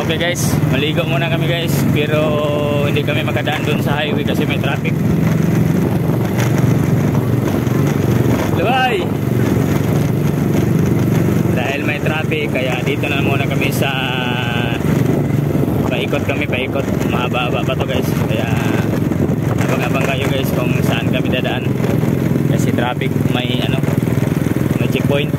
Okay guys, maligo muna kami guys, pero hindi kami makadaan dun sa highway kasi may traffic. Luway! Dahil may traffic, kaya dito na muna kami sa paikot. Mahaba-haba pa to guys, kaya abang-abang kayo guys kung saan kami dadaan kasi traffic, may checkpoint.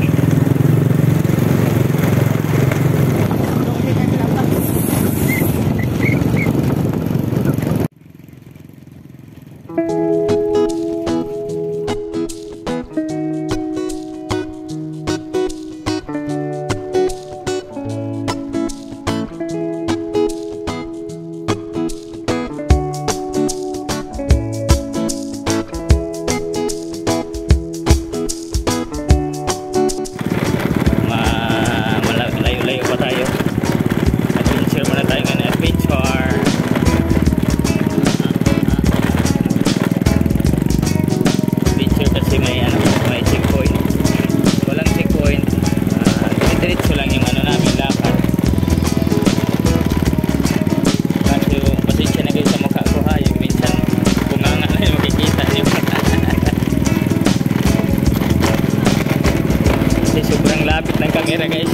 Sobrang lapit ng camera guys.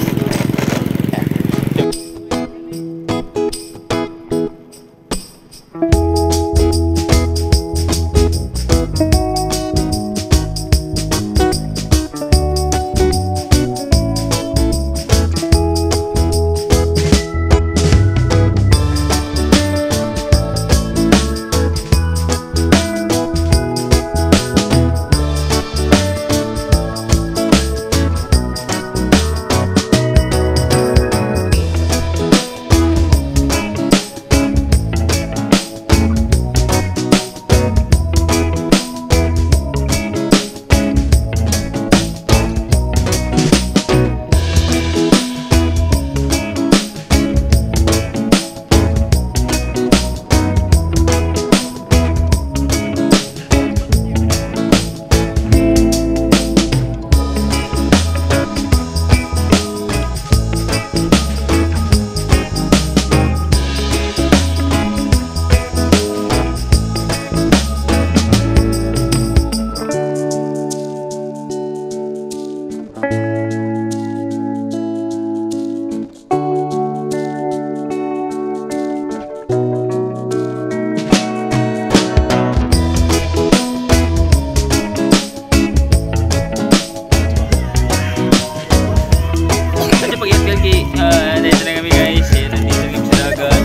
Dito na kami guys, nandito kami sa dagat.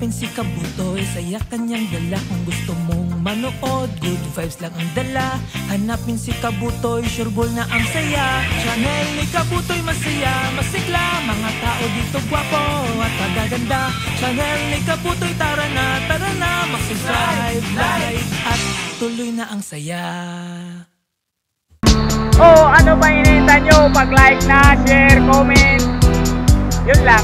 Hanapin si Kabutoy, saya kanyang dala. Kung gusto mong manood, good vibes lang ang dala. Hanapin si Kabutoy, sure ball na ang saya. Channel ni Kabutoy masaya, masigla. Mga tao dito gwapo at magaganda. Channel ni Kabutoy, tara na mag-subscribe, like at tuloy na ang saya. Oh, ano ba hinihintay nyo? Pag-like na, share, comment. Yun lang.